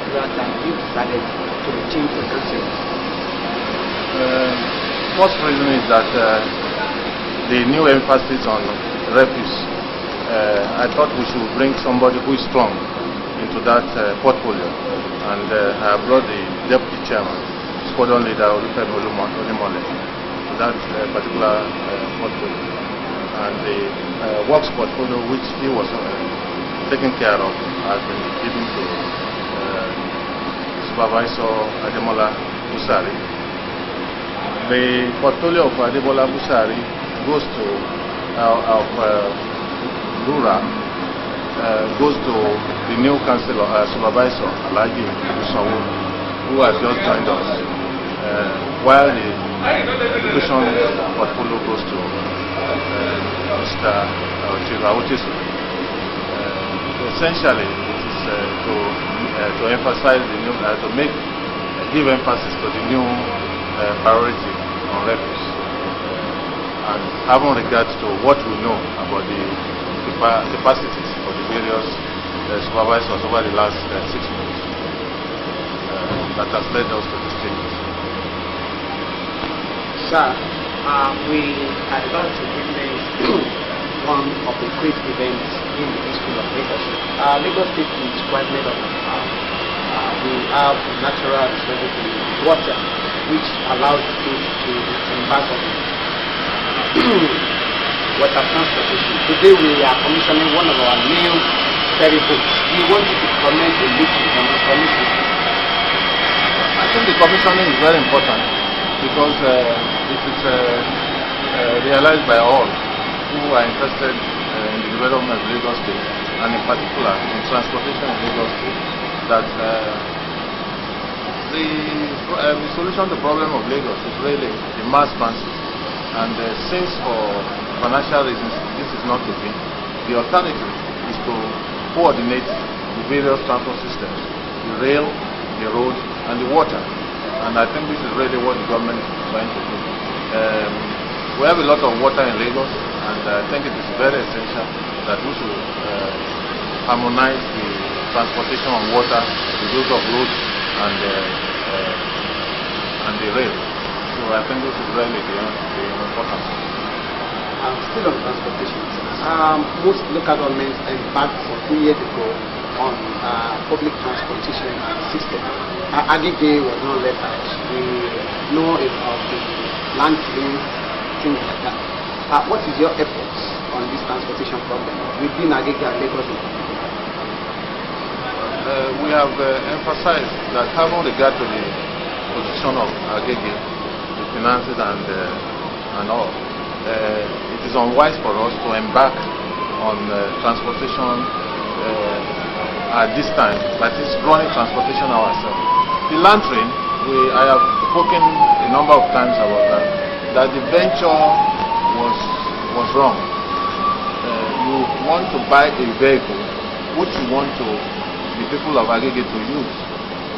particular time you decided to change the council? First reason is that the new emphasis on refuse. I thought we should bring somebody who is strong into that portfolio, and I brought the deputy chairman, squadron leader Olufemi Olimole, to that particular portfolio, and the works portfolio which he was taking care of has been given to Supervisor Ademola Busari. The portfolio of Ademola Busari goes to Rural, goes to the new councillor, supervisor Alhaji Sanwo, who has just joined us, while the education portfolio goes to Mr. Otiso. Essentially, it is to emphasize the new, give emphasis to the new priority on refuse, and having regard to what we know about the capacities of the various supervisors over the last 6 months that has led us to this stage. Sir, we are about to witness one of the great events in the history of Lagos. Lagos State is quite made up. We have natural resources, water, which allows the state to embark on water transportation. Today we are commissioning one of our new ferry boats. We want you to comment a little on the commission. I think the commissioning is very important because it is realized by all who are interested in the development of Lagos State, and in particular in transportation in Lagos State, that the solution to the problem of Lagos is really the mass transit. And since for financial reasons this is not to be, the alternative is to coordinate the various transport systems, the rail, the road, and the water. And I think this is really what the government is trying to do. We have a lot of water in Lagos, and I think it is very essential that we should harmonize the transportation on water with those of road and the rail. So I think this is really the important. Still on transportation, most local governments embarked 2 years ago on public transportation system. Agege was not left out. We know about the land claim, things like that. What is your efforts on this transportation problem within Agege and Lagos? We have emphasized that having regard to the position of Agege, the finances and all, it is unwise for us to embark on transportation at this time, that is running transportation ourselves. The land train, I have spoken a number of times about that the venture was wrong. You want to buy a vehicle which you want to the people of Agege to use,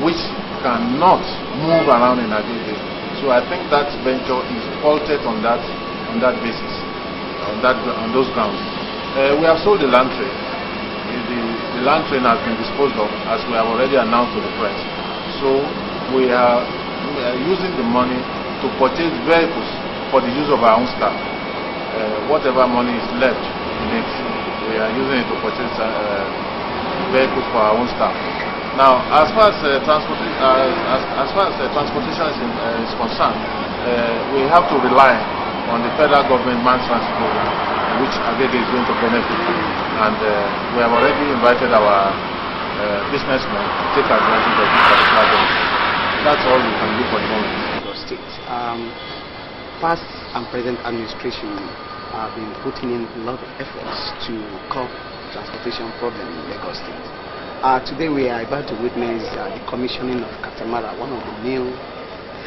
which cannot move around in Agege. So I think that venture is faulted on that basis, on those grounds. We have sold the land train. The land train has been disposed of, as we have already announced to the press. So we are using the money to purchase vehicles for the use of our own staff. Whatever money is left in it, we are using it to purchase vehicles for our own staff. Now, as far as transportation is concerned, we have to rely on the federal government mass transit program, which Agege is going to benefit from, and we have already invited our businessmen to take advantage of this particular benefit. That's all we can do for the moment. State. Past and present administration have been putting in a lot of efforts to curb transportation problem in Lagos State. Today we are about to witness the commissioning of Katamara, one of the new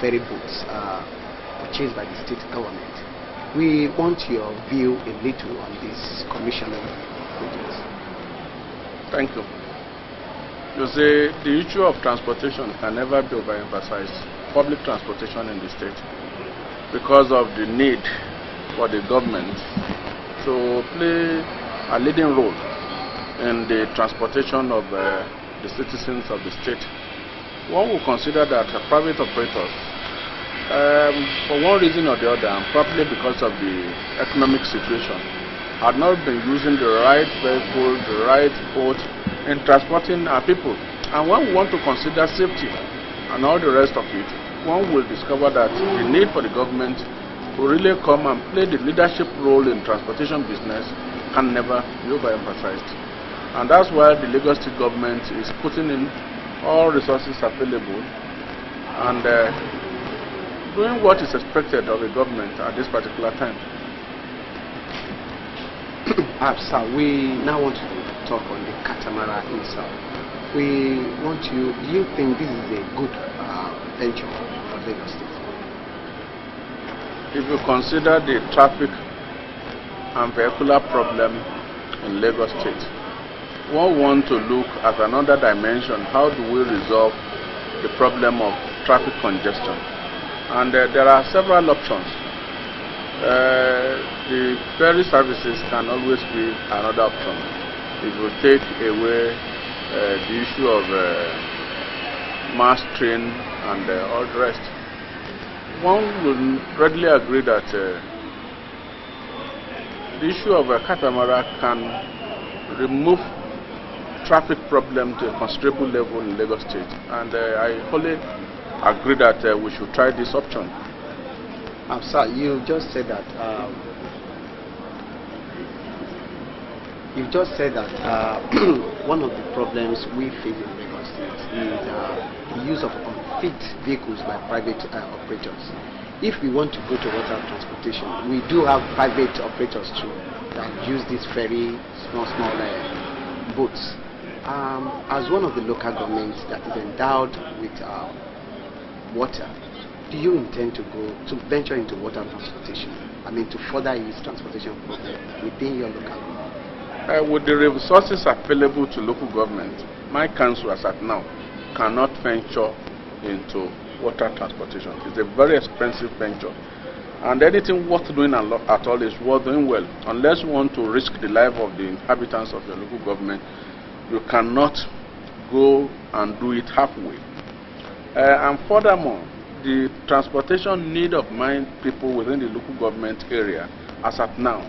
ferry boats purchased by the state government. We want your view a little on this commissioning project. Thank you. You see, the issue of transportation can never be overemphasized, public transportation in the state, because of the need for the government to play a leading role in the transportation of the citizens of the state one will consider that private operators, for one reason or the other, and probably because of the economic situation, had not been using the right vehicle, the right boat in transporting our people. And when we want to consider safety and all the rest of it, one will discover that the need for the government to really come and play the leadership role in transportation business can never be overemphasized. And that's why the Lagos State government is putting in all resources available and doing what is expected of a government at this particular time. Sir, we now want to talk on the catamaran itself. We want you, do you think this is a good venture for Lagos State? If you consider the traffic and vehicular problem in Lagos State, one want to look at another dimension. How do we resolve the problem of traffic congestion? And there are several options. The ferry services can always be another option. It will take away the issue of mass train and all the rest. One will readily agree that the issue of a catamaran can remove traffic problem to a considerable level in Lagos State, and I wholly agree that we should try this option. Sir, you just said that one of the problems we face in Lagos State is the use of unfit vehicles by private operators. If we want to go to water transportation, we do have private operators too that use these very small boats. As one of the local governments that is endowed with water, do you intend to venture into water transportation? I mean, to further use transportation problem within your local government? With the resources available to local government, my council as at now cannot venture into water transportation. It's a very expensive venture. And anything worth doing at all is worth doing well. Unless you want to risk the life of the inhabitants of your local government, you cannot go and do it halfway. And furthermore, the transportation need of my people within the local government area, as at now,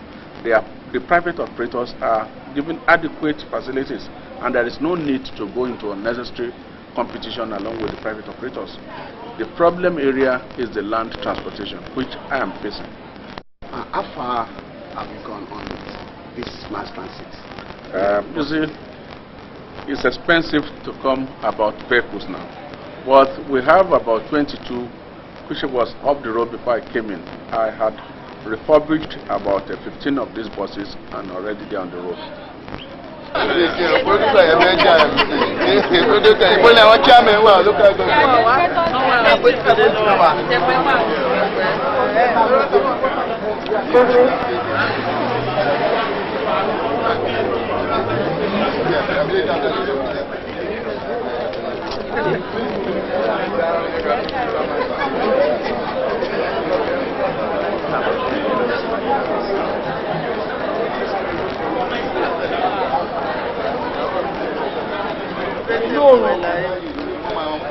the private operators are given adequate facilities, and there is no need to go into unnecessary competition along with the private operators. The problem area is the land transportation, which I am facing. How far have you gone on this mass transit? You see, it's expensive to come about vehicles now, but we have about 22 which was off the road before I came in. I had refurbished about 15 of these buses and already they're on the road.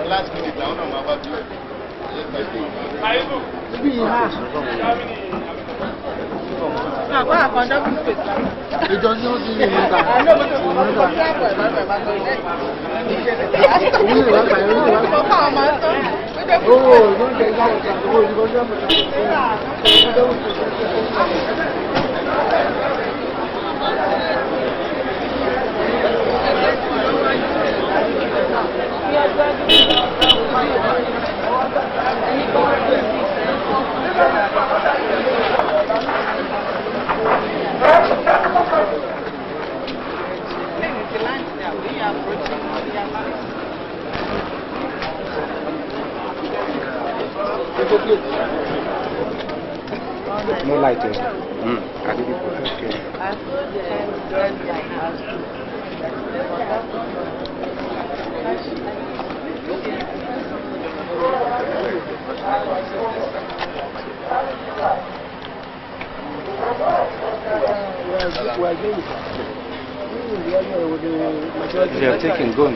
Last minute, I don't know about you. No light. I didn't put it. They have taken gun.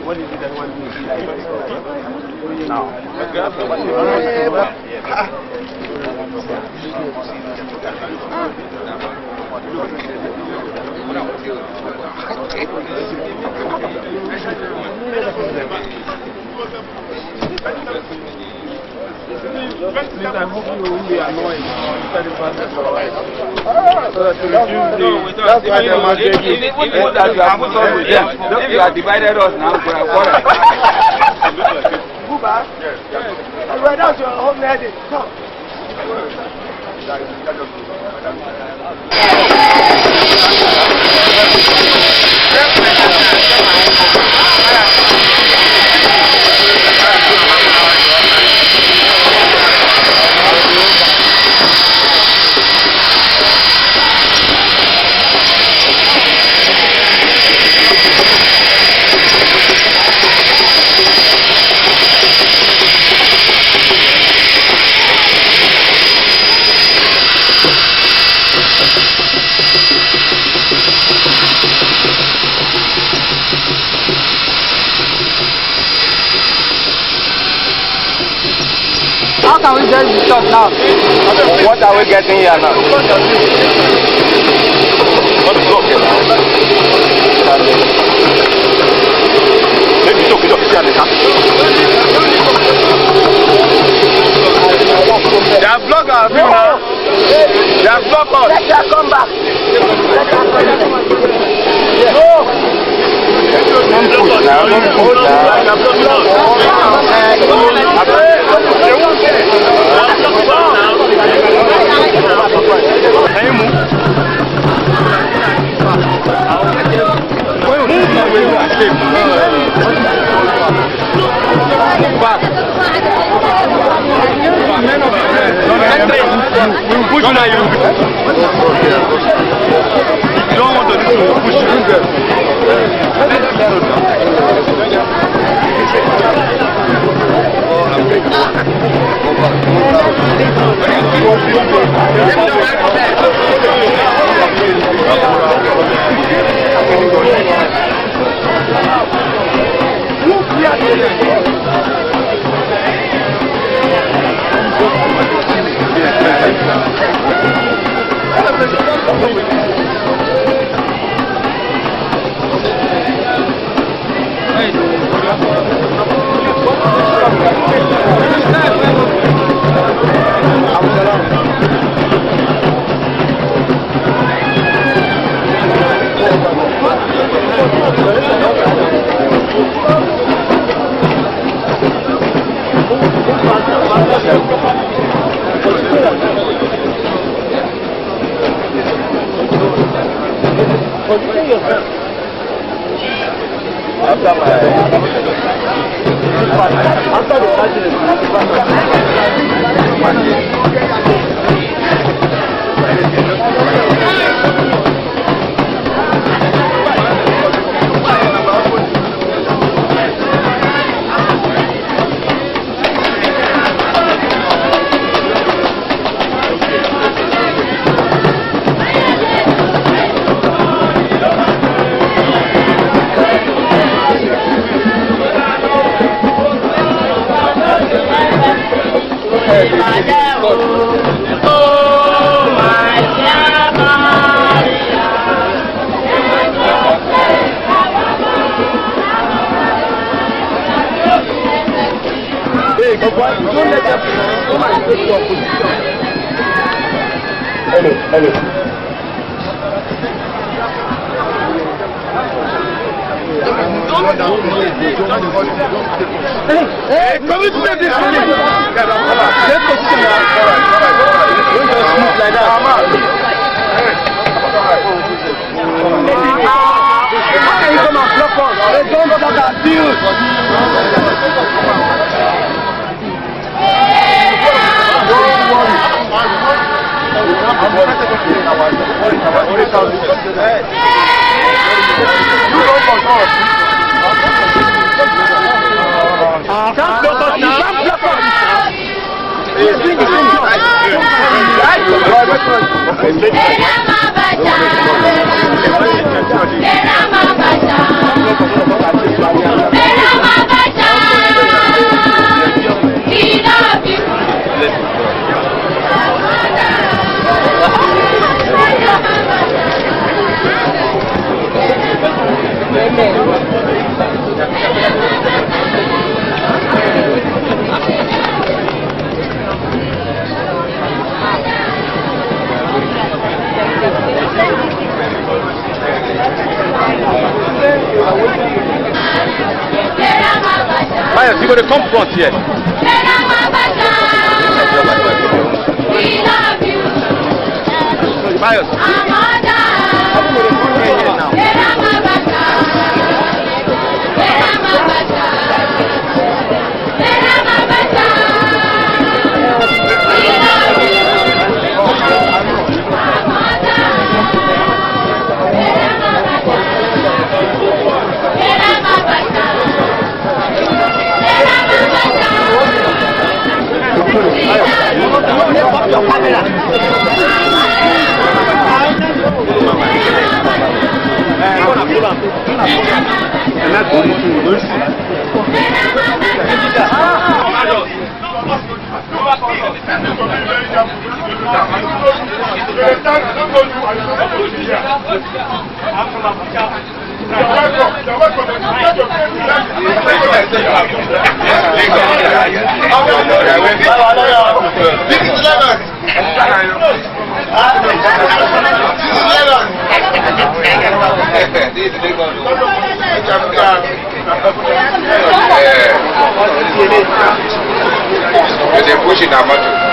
What is it that one Now. Please, I hope you will be annoyed. So that to reduce That's why they must get you. That you have put us with them. You have divided us now for a quarrel. Buba? Right out your home lady. Come. How can we get this stuff now? What are we getting here now? What is okay now? Maybe it's okay. They have blocked our view now. They have blocked us. Let them come back. No. Don't push now. Don't push You don't want to do it, we'll push you. Okay, You got to come front here. They're pushing our motor.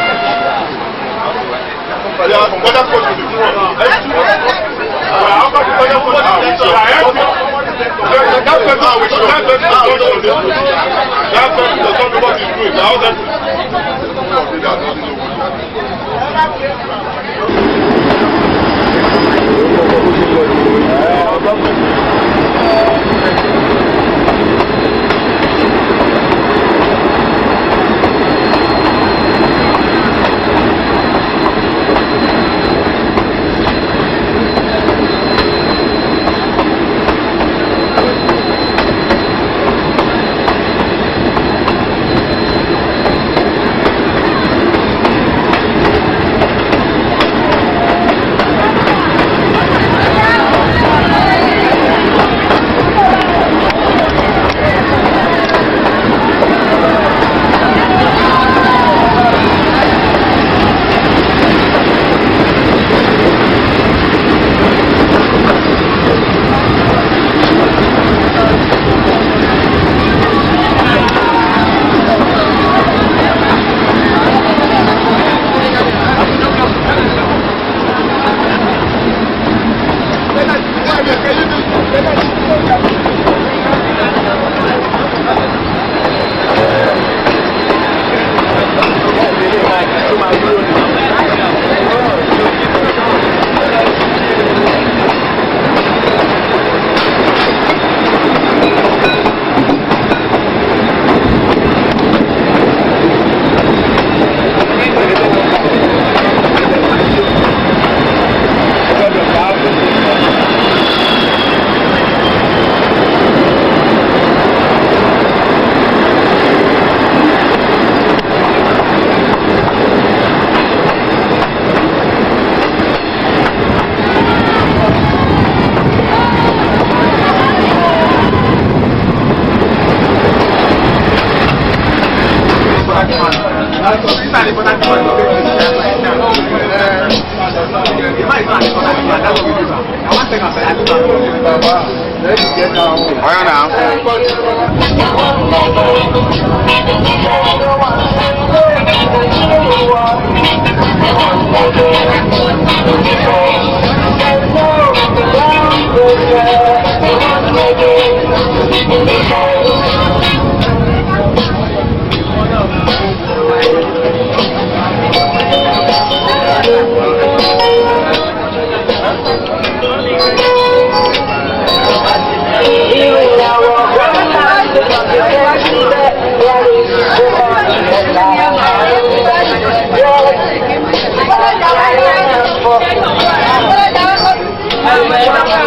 Thank you.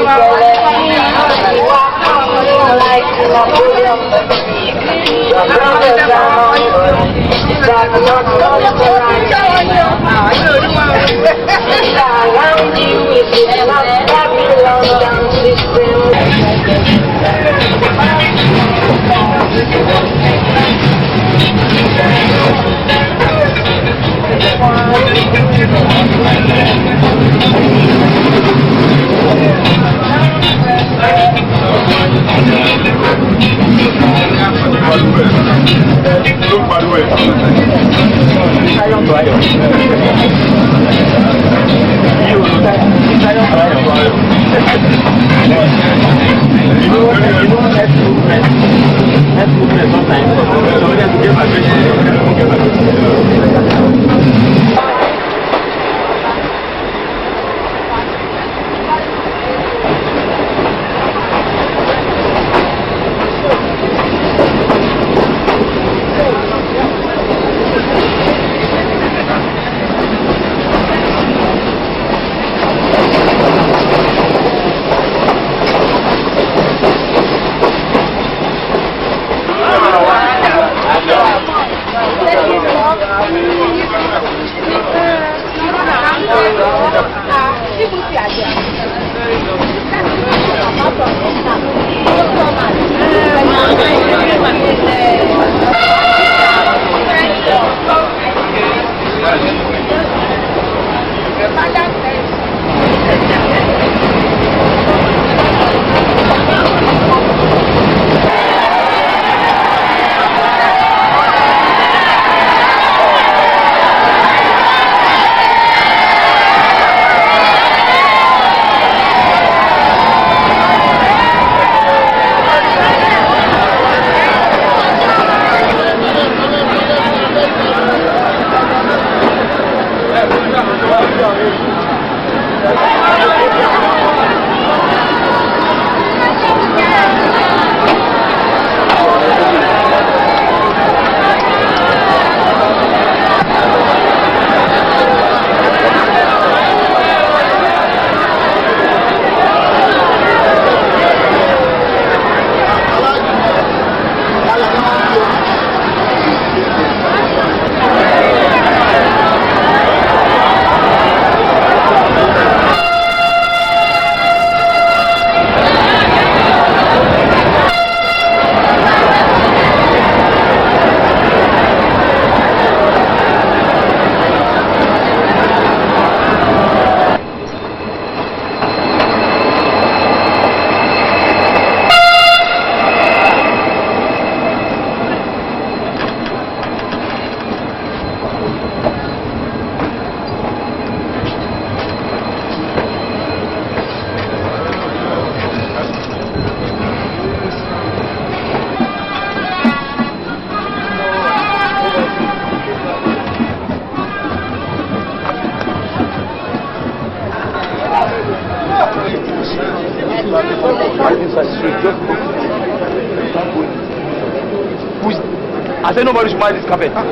I said nobody should mind this carpet. What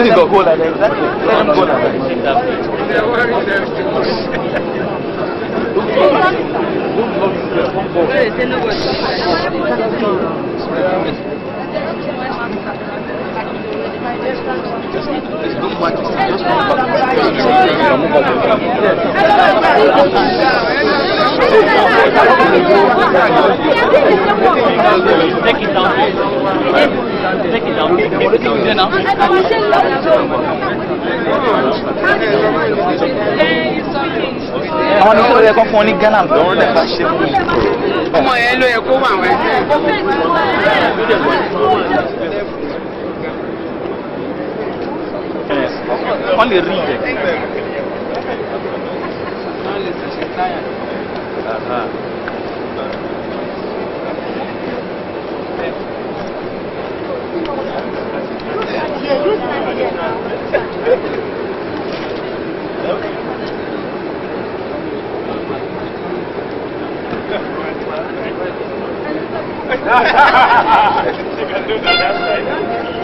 is the goal like that? Let them go like Take it down. Take it down. àwọn ní sọ̀rọ̀ ẹ̀kọ́ fún ọ ní Ghana lọ́rùn lẹ́fà ṣe fún mi. Ọmọ yẹn ló yẹ kó wà wẹ́. wọ́n lè rí ibẹ̀. You can do that, that's right.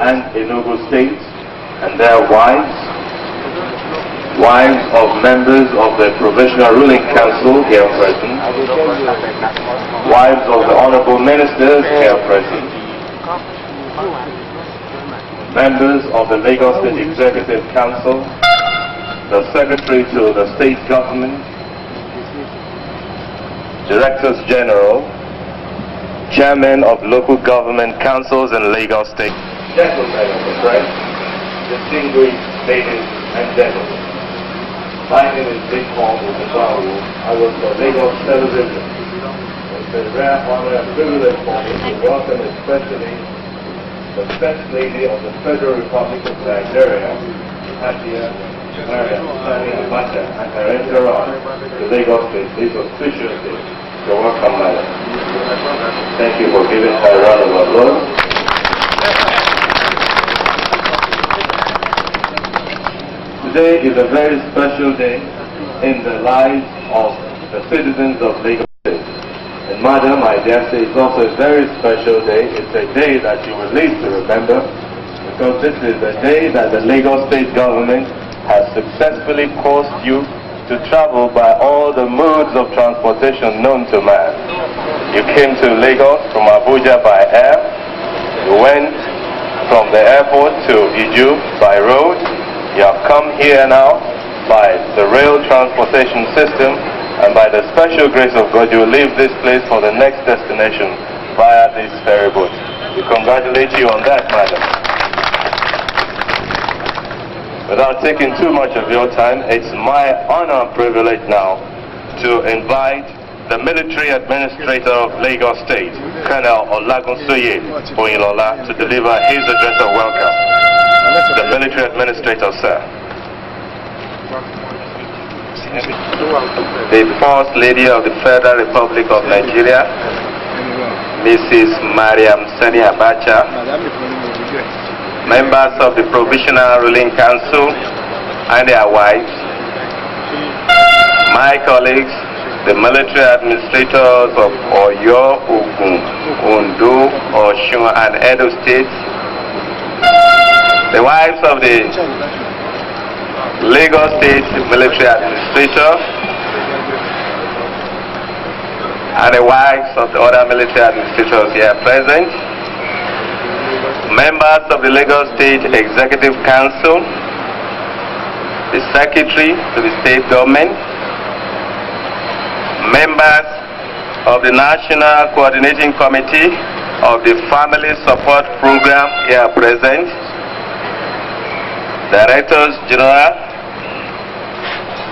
And Enugu State, and their wives of members of the Provisional Ruling Council here present, wives of the Honorable Ministers here present, members of the Lagos State Executive Council, the Secretary to the State Government, Directors General, Chairmen of Local Government Councils in Lagos State, gentlemen of the press, distinguished ladies and gentlemen. My name is Big Paul Musabawu. I work for Lagos Television. It's a rare honor and privilege for me to welcome especially the First Lady of the Federal Republic of Nigeria, Hajiya Mariam Sani Abacha, and her entourage to Lagos State this auspicious day. You're welcome, madam. Thank you for giving her a round of applause. Today is a very special day in the lives of the citizens of Lagos State. And madam, I dare say it's also a very special day. It's a day that you will live to remember, because this is the day that the Lagos State government has successfully caused you to travel by all the modes of transportation known to man. You came to Lagos from Abuja by air. You went from the airport to Iju by road. You have come here now by the rail transportation system, and by the special grace of God, you will leave this place for the next destination via this ferry boat. We congratulate you on that, madam. Without taking too much of your time, it's my honor and privilege now to invite the military administrator of Lagos State, Colonel Olagunsoye Oyilola, to deliver his address of welcome. The military administrator, sir. The First Lady of the Federal Republic of Nigeria, Mrs. Mariam Sani Abacha, members of the Provisional Ruling Council and their wives, my colleagues, the military administrators of Oyo, Ogun, Ondo, Osun, and Edo States, the wives of the Lagos State military administrator, and the wives of the other military administrators here present, members of the Lagos State Executive Council, the Secretary to the State Government, members of the National Coordinating Committee of the Family Support Program here present, Directors General,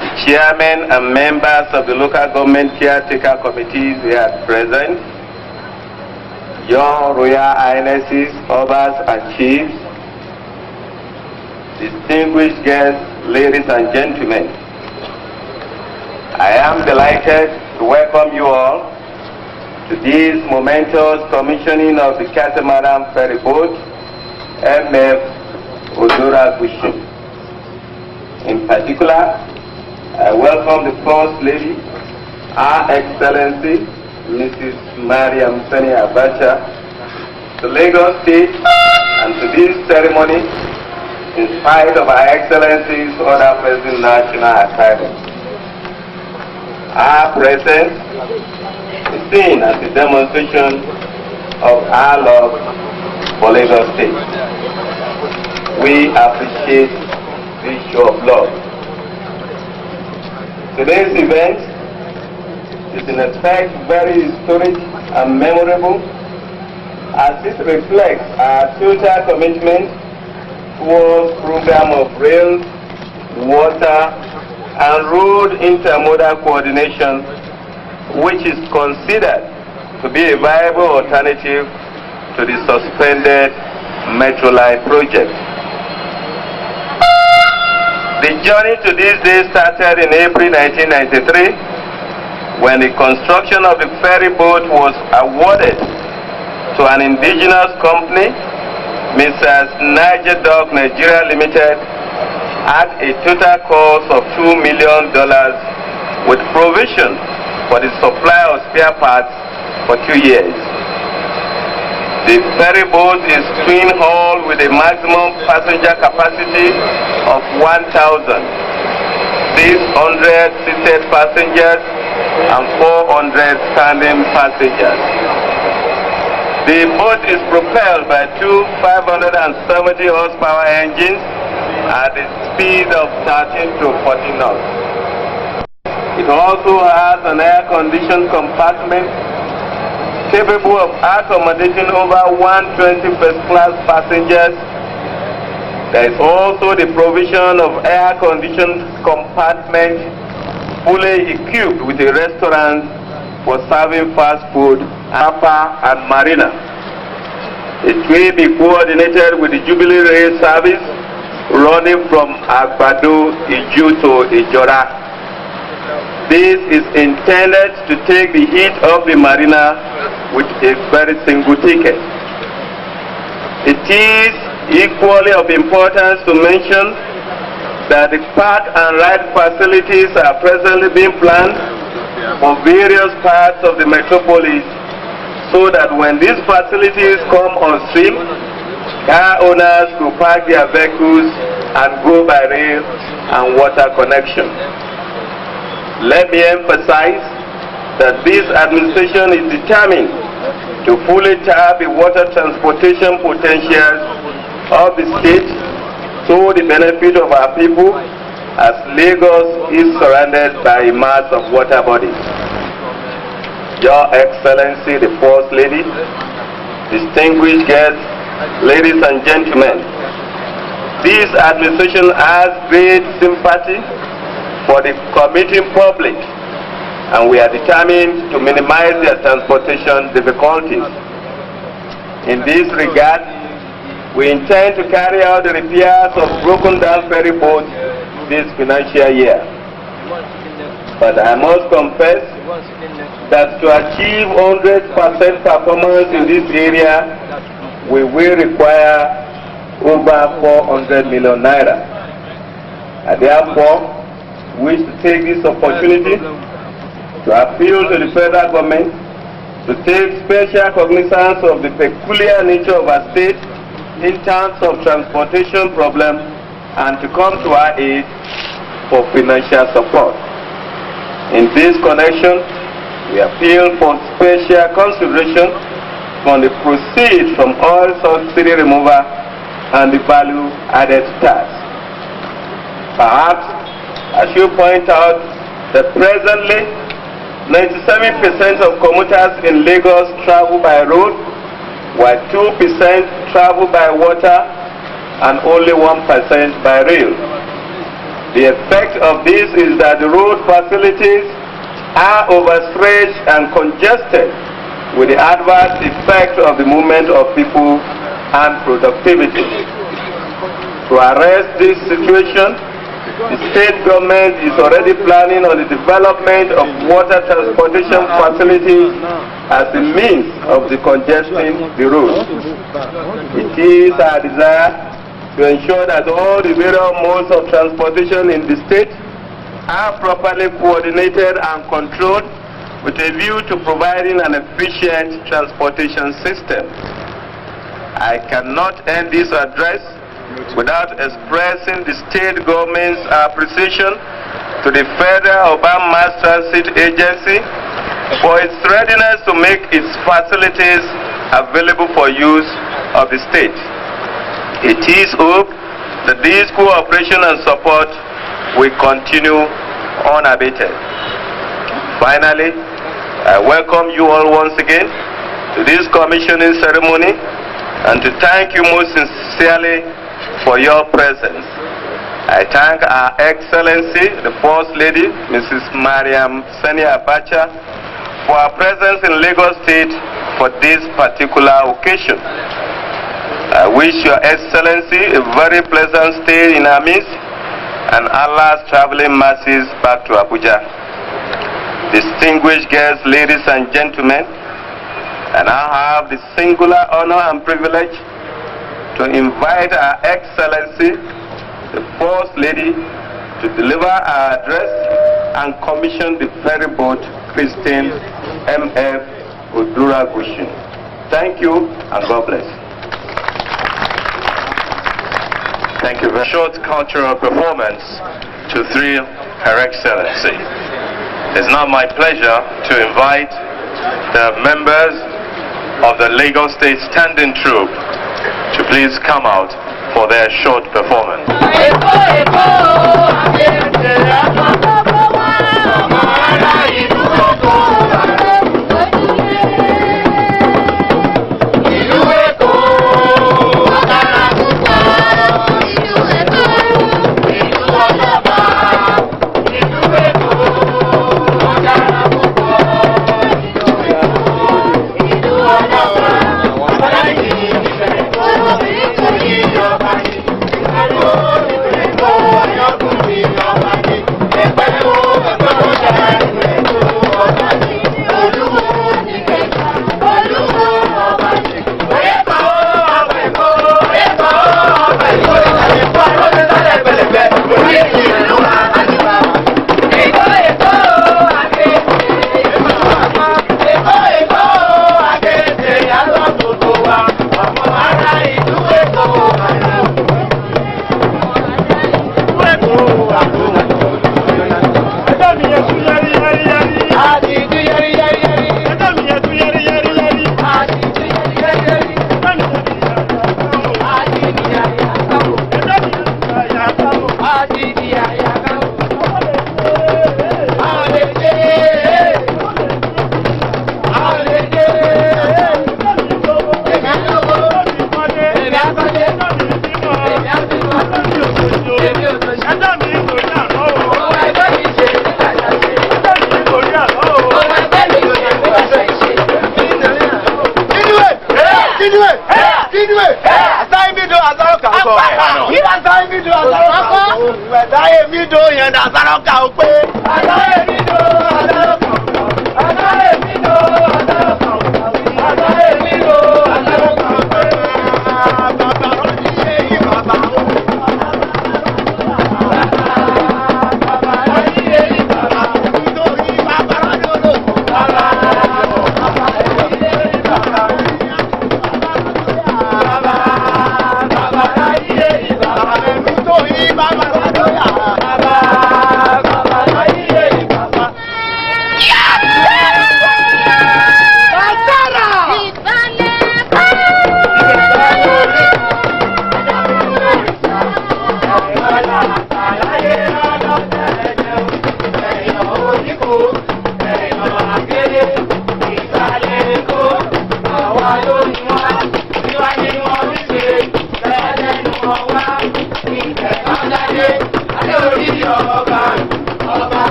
the Chairmen and members of the Local Government Caretaker Committees here present, Your Royal Highnesses, Obas and Chiefs, distinguished guests, ladies and gentlemen, I am delighted to welcome you all to this momentous commissioning of the Catamaran ferry boat, MF Odora Gushin. In particular, I welcome the First Lady, Her Excellency, Mrs. Mariam Sani Abacha, to Lagos State and to this ceremony, in spite of Her Excellency's other present national assignments. Our presence is seen as a demonstration of our love for Lagos State. We appreciate this show of love. Today's event is in effect very historic and memorable, as it reflects our total commitment towards program of rail, water, and road intermodal coordination, which is considered to be a viable alternative to the suspended Metro Line project. The journey to this day started in April 1993, when the construction of the ferry boat was awarded to an indigenous company, Mrs. Niger Dock Nigeria Limited, at a total cost of $2 million, with provision for the supply of spare parts for 2 years. The ferry boat is twin-hull with a maximum passenger capacity of 1,600 seated passengers and 400 standing passengers. The boat is propelled by two 570 horsepower engines at a speed of 13 to 14 knots. It also has an air-conditioned compartment capable of accommodating over 120 first-class passengers. There is also the provision of air-conditioned compartment fully equipped with a restaurant for serving fast food, Papa and Marina. It will be coordinated with the Jubilee Rail service running from Agbado, Iju to Ijora. This is intended to take the heat of the Marina with a very single ticket. It is equally of importance to mention that the park and ride facilities are presently being planned for various parts of the metropolis, so that when these facilities come on stream, car owners will park their vehicles and go by rail and water connection. Let me emphasize that this administration is determined to fully tap the water transportation potential of the state to the benefit of our people, as Lagos is surrounded by a mass of water bodies. Your Excellency, the First Lady, distinguished guests, ladies and gentlemen, this administration has great sympathy for the commuting public, and we are determined to minimize their transportation difficulties. In this regard, we intend to carry out the repairs of broken down ferry boats this financial year. But I must confess that to achieve 100% performance in this area, we will require over 400 million naira. I therefore wish to take this opportunity to appeal to the federal government to take special cognizance of the peculiar nature of our state in terms of transportation problems, and to come to our aid for financial support. In this connection, we appeal for special consideration on the proceeds from oil subsidy removal and the value-added tax. Perhaps I should point out that presently 97% of commuters in Lagos travel by road, while 2% travel by water and only 1% by rail. The effect of this is that the road facilities are overstretched and congested, with the adverse effect of the movement of people and productivity. To arrest this situation, the state government is already planning on the development of water transportation facilities as a means of decongesting the roads. It is our desire to ensure that all the various modes of transportation in the state are properly coordinated and controlled, with a view to providing an efficient transportation system. I cannot end this address without expressing the state government's appreciation to the Federal Urban Mass Transit Agency for its readiness to make its facilities available for use of the state. It is hoped that this cooperation and support will continue unabated. Finally, I welcome you all once again to this commissioning ceremony and to thank you most sincerely for your presence. I thank Her Excellency, the First Lady, Mrs. Mariam Sani Abacha, for her presence in Lagos State for this particular occasion. I wish Your Excellency a very pleasant stay in our midst and Allah's traveling mercies back to Abuja. Distinguished guests, ladies and gentlemen, and I have the singular honor and privilege to invite Her Excellency, the First Lady, to deliver her address and commission the ferry boat Christine M.F. Odura-Gushin. Thank you and God bless. Thank you very much. Short cultural performance to thrill Her Excellency. It's now my pleasure to invite the members of the Lagos State Standing Troop to please come out for their short performance.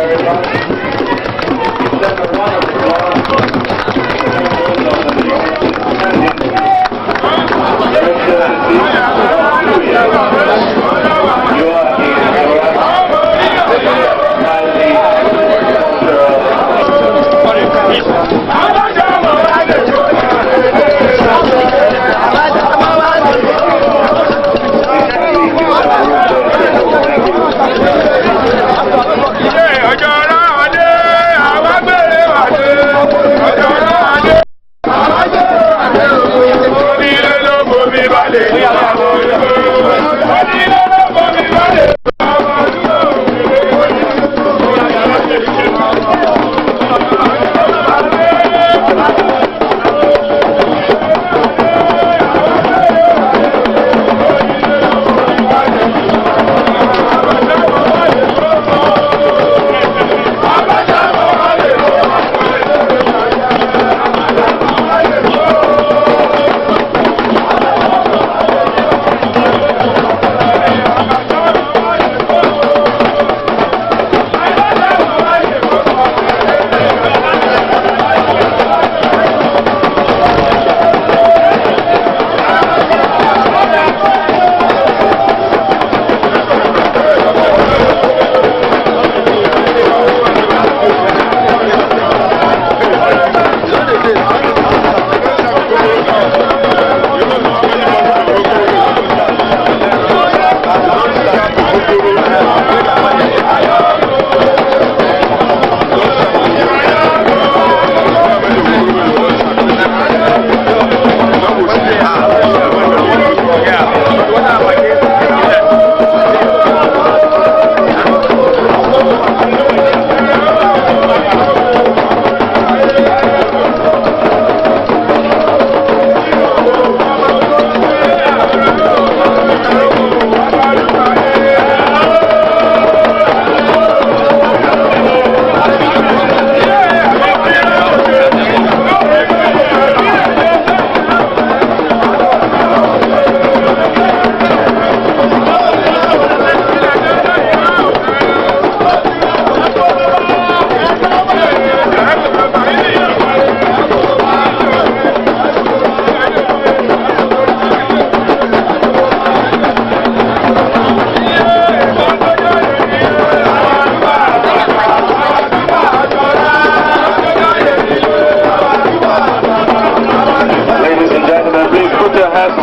very much. Except a round of applause for the members of the Your Excellency, you are in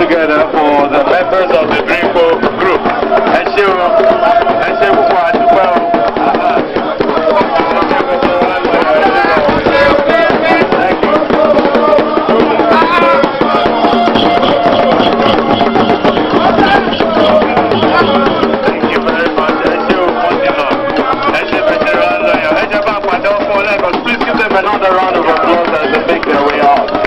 together for the members of the Dreamco group. Please give them another round of applause as they make their way out.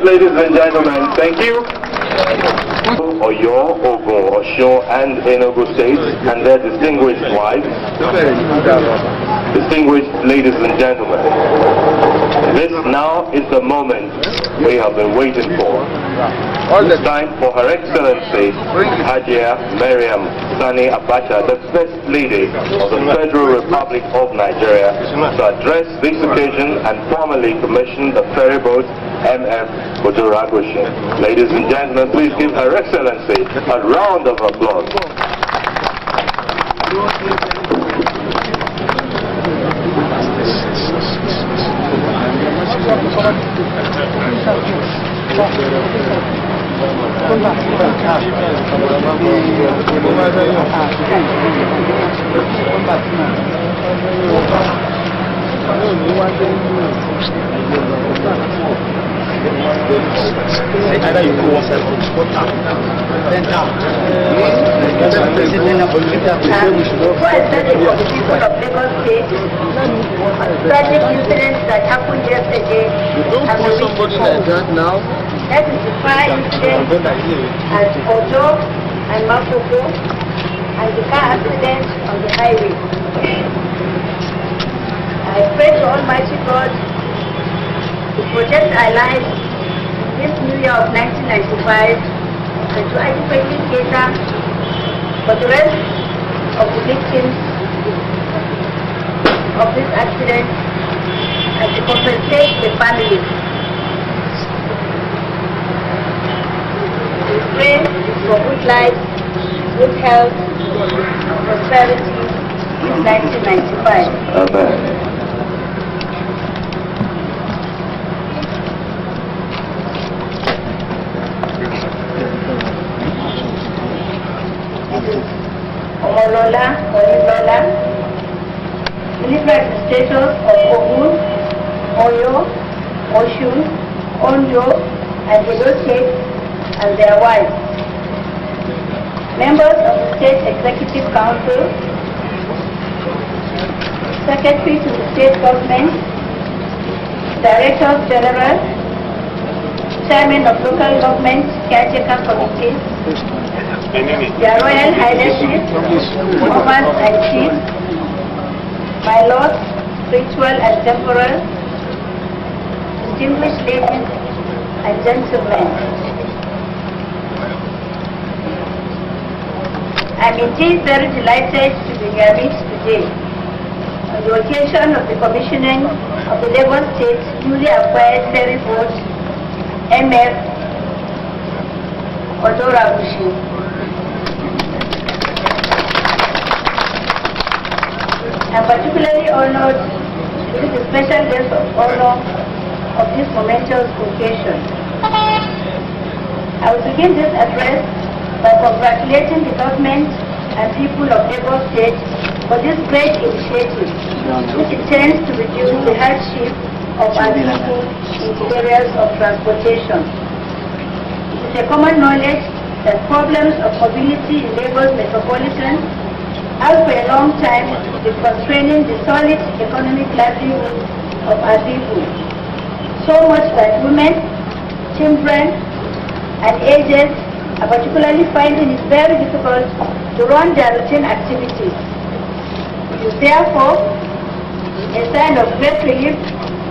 Ladies and gentlemen, thank you. Oyo, Ogun, Osun, and Enugu States, and their distinguished wives, distinguished ladies and gentlemen, this now is the moment we have been waiting for. It's time for Her Excellency Hajia Mariam Sani Abacha, the First Lady of the Federal Republic of Nigeria, to address this occasion and formally commission the ferry boat MF Oduragushi. Ladies and gentlemen, please give Her Excellency a round of applause. Either you go one side or you go down. Then down. Tragic incidents that happened yesterday. Somebody like that now. That is the fire incident at Ojo and Makoko and the car accident on the highway. I pray to Almighty God to protect our lives this new year of 1995 and to adequately cater for the rest of the victims of this accident and to compensate the families. We pray for good life, good health, and prosperity in 1995. Amen. Omolola, Onilola, Minister Administrators of Ogun, Oyo, Osun, Ondo, and Edo State and their wives. Members of the State Executive Council, Secretary to the State Government, Directors General, Chairman of Local Government Caretaker Committees, Their Royal Highnesses, Command and Chiefs, my lords, spiritual and temporal, distinguished ladies and gentlemen. I am indeed very delighted to be in your midst today on the occasion of the commissioning of the Lagos State newly acquired ferry boat MF Oduragushi. I am particularly honored to be the special guest of honor of this momentous occasion. I will begin this address by congratulating the government and people of Lagos State for this great initiative, which intends to reduce the hardship of our people in the areas of transportation. It is a common knowledge that problems of mobility in Lagos metropolitan have for a long time been constraining the solid economic livelihood of our people. So much that women, children, and aged are particularly finding it very difficult to run their routine activities. It is therefore a sign of great relief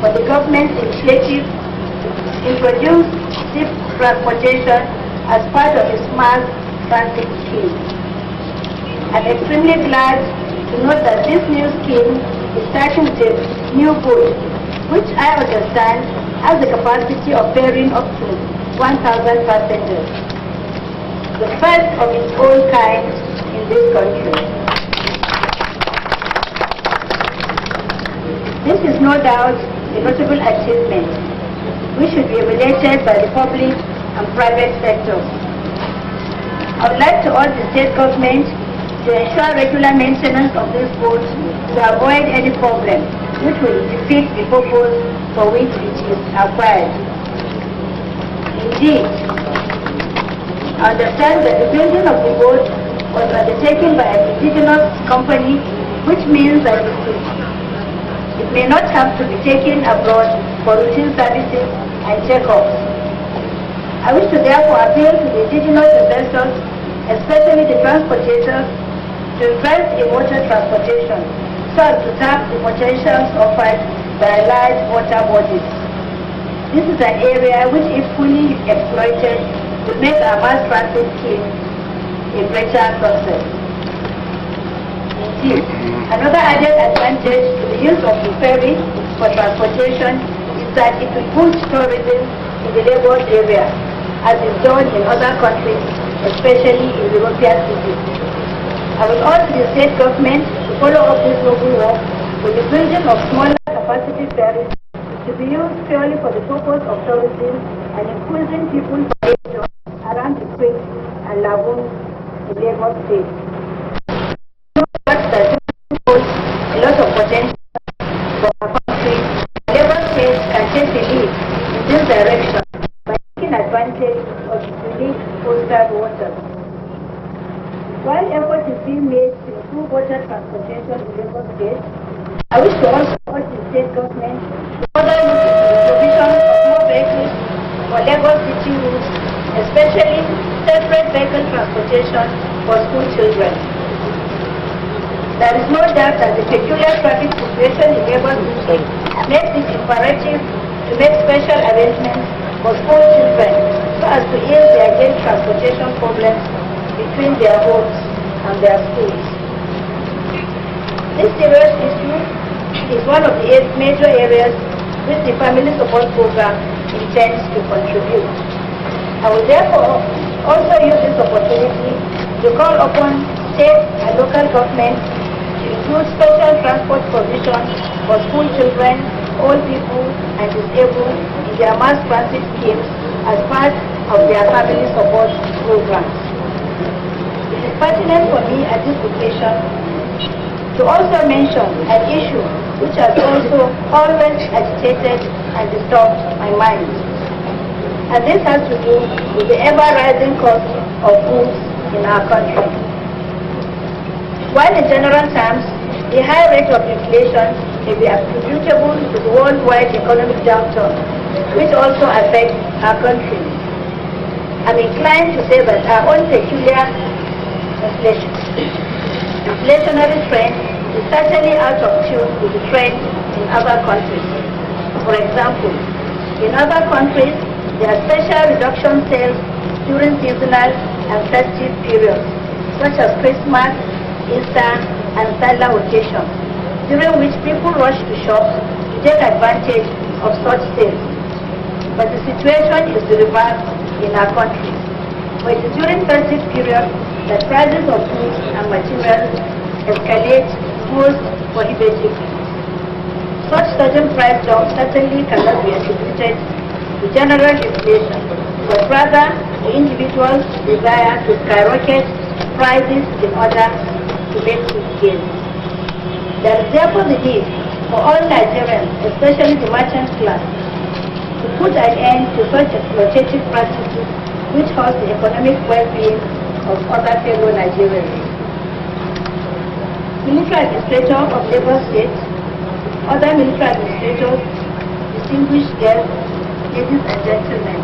for the government's initiative to introduce ship transportation as part of its mass transit scheme. I'm extremely glad to note that this new scheme is starting with a new boat, which I understand has the capacity of ferrying up to 1,000 passengers. The first of its own kind in this country. This is no doubt a notable achievement, which should be emulated by the public and private sectors. I would like to urge the state government to ensure regular maintenance of this boat to avoid any problem which will defeat the purpose for which it is acquired. Indeed, I understand that the building of the boat was undertaken by an indigenous company, which means that it may not have to be taken abroad for routine services and checkups. I wish to therefore appeal to the indigenous investors, especially the transportators, to invest in water transportation so as to tap the potentials offered by large water bodies. This is an area which, if fully exploited, would make our mass transit scheme a greater success. Indeed, another added advantage to the use of the ferry for transportation is that it will boost tourism in the Lagos area, as is done in other countries, especially in European cities. I will urge the state government to follow up this noble work with the building of smaller capacity ferries to be used purely for the purpose of tourism and increasing people's population around the creeks and lagoons in Lagos State. That holds a lot of potential for our country. Lagos State can take the lead in this direction by taking advantage of its unique coastal waters. While effort is being made to improve water transportation in Lagos State, I wish to also urge the state government to further look into the provision of more vehicles for Lagos city routes, especially separate vehicle transportation for school children. There is no doubt that the peculiar traffic situation in Lagos City makes it imperative to make special arrangements for school children so as to ease their daily transportation problems between their homes and their schools. This serious issue is one of the 8 major areas which the Family Support Program intends to contribute. I will therefore also use this opportunity to call upon state and local governments to include special transport provisions for school children, old people, and disabled in their mass transit schemes as part of their family support programs. It is pertinent for me at this occasion to also mention an issue which has also always agitated and disturbed my mind. And this has to do with the ever-rising cost of goods in our country. While in general terms, the high rate of inflation may be attributable to the worldwide economic downturn, which also affects our country. I'm inclined to say that our own peculiar inflationary trend is certainly out of tune with the trend in other countries. For example, in other countries, there are special reduction sales during seasonal and festive periods, such as Christmas, Easter, and Salah occasions, during which people rush to shops to take advantage of such sales. But the situation is the reverse in our country, where it is during festive periods that prices of goods and materials escalate most prohibitively. Such sudden price jumps certainly cannot be attributed to general inflation, but rather the individual's desire to skyrocket prices in order to make his gains. There is therefore the need for all Nigerians, especially the merchant class, to put an end to such exploitative practices which hurt the economic well-being of other fellow Nigerians. Military Administrator of Lagos State, other military administrators, distinguished guests, ladies and gentlemen.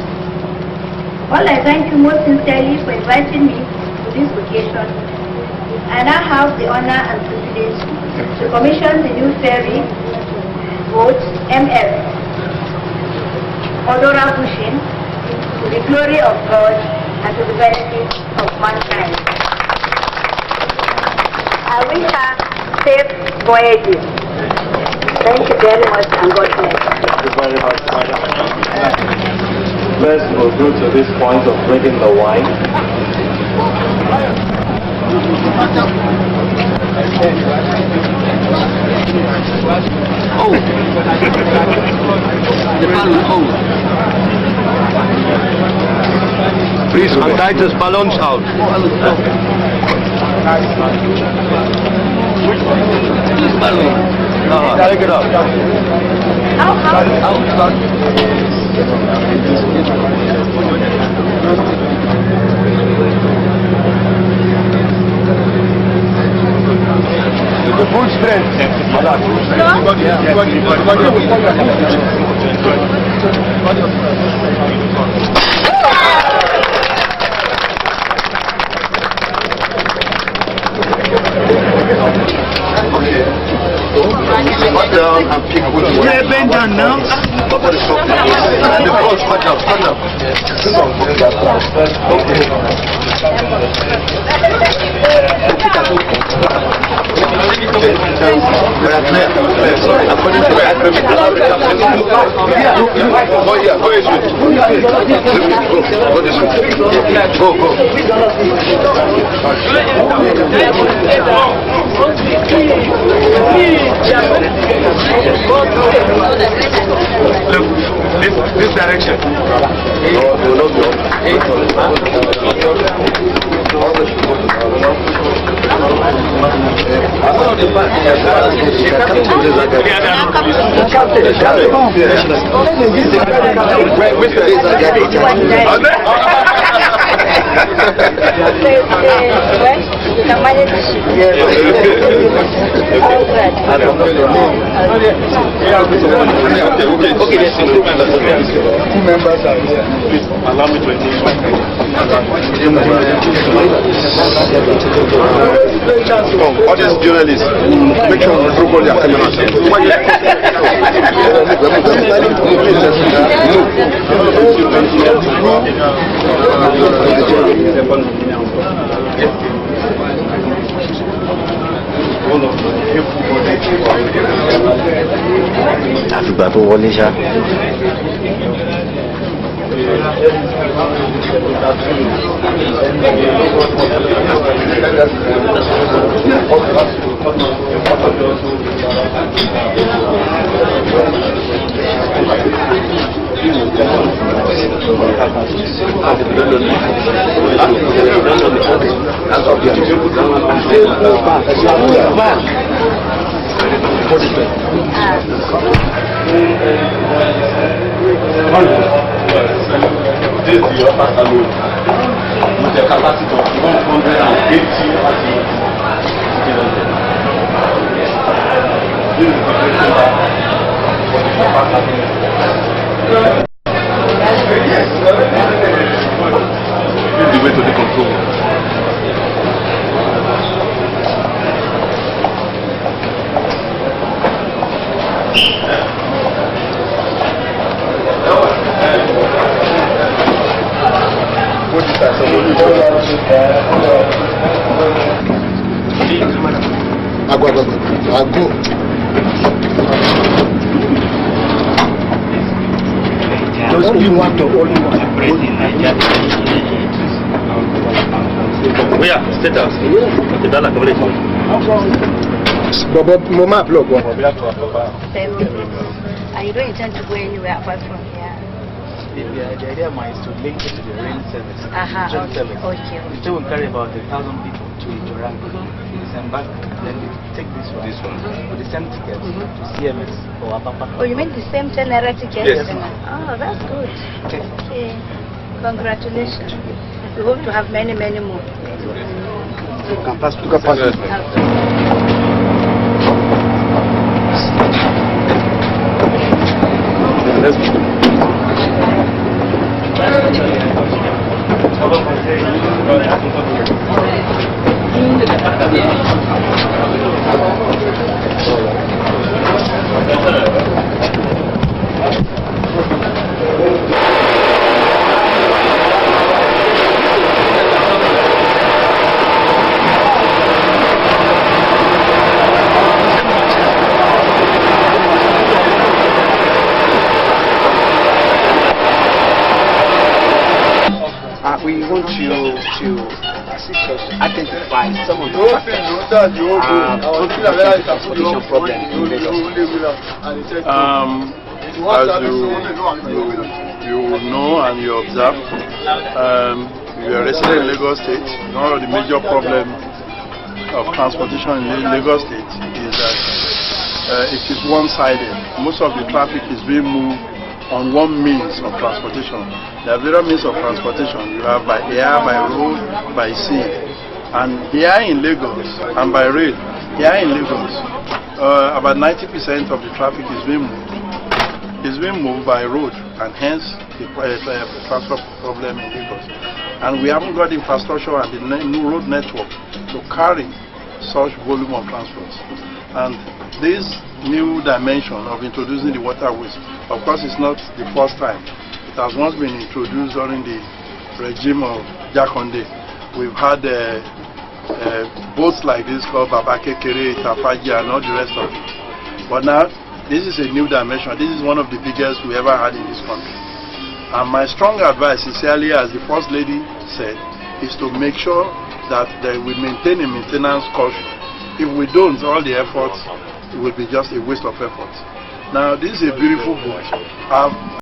All I thank you most sincerely for inviting me to this occasion. I now have the honor and privilege to commission the new ferry boat MF Odora Bushin to the glory of God and to the benefit of mankind. I wish her safe voyages. Thank you very much and God bless. Thank you very much, madam. First, we'll go to this point of drinking the wine. Oh. The balloon, oh. Please, untie those balloons out. This balloon. Take it up. The full strength. Squat down and pick good one. Yeah, bend down now. And the front, squat down, stand up. According to the agreement, go this way. Go. Look, this direction. Two members are here. Please allow me to engage my friend. All these journalists, make sure you throw all their cameras. Àfìgbà tó wọlé ṣá. This is your upper load with a capacity of 180 kilometers. This is the way to the control. Those only want to operate in Nigeria. Where? Status. Okay, that's like a But Mama block one. And you don't intend to go anywhere apart from here? The idea of mine is to link it to the rail service. Okay. It will carry about 1,000 people to Ijorango, disembark, then we take this one with the same ticket to CMS or Apapa. Oh, you mean the same 10 naira ticket? Yes. Oh, that's good. Okay. Congratulations. We hope to have many, many more. want you to assist us to identify some of the factors contributing to transportation problem in Lagos. As you know and you observe, you are resident in Lagos State. One of the major problems of transportation in Lagos State is that it is one-sided. Most of the traffic is being moved on one means of transportation. There are various means of transportation. You have by air, by road, by sea. And here in Lagos, and by rail, here in Lagos, about 90% of the traffic is being moved. It's being moved by road, and hence the transport problem in Lagos. And we haven't got infrastructure and the new road network to carry such volume of transport. And this new dimension of introducing the waterways, of course, it's not the first time. It has once been introduced during the regime of Jakonde. We've had boats like this called Babakekere, Itafaji, and all the rest of it. But now, this is a new dimension. This is one of the biggest we ever had in this country. And my strong advice, sincerely, as the First Lady said, is to make sure that we maintain a maintenance culture. If we don't, all the efforts will be just a waste of effort. Now, this is a beautiful boat.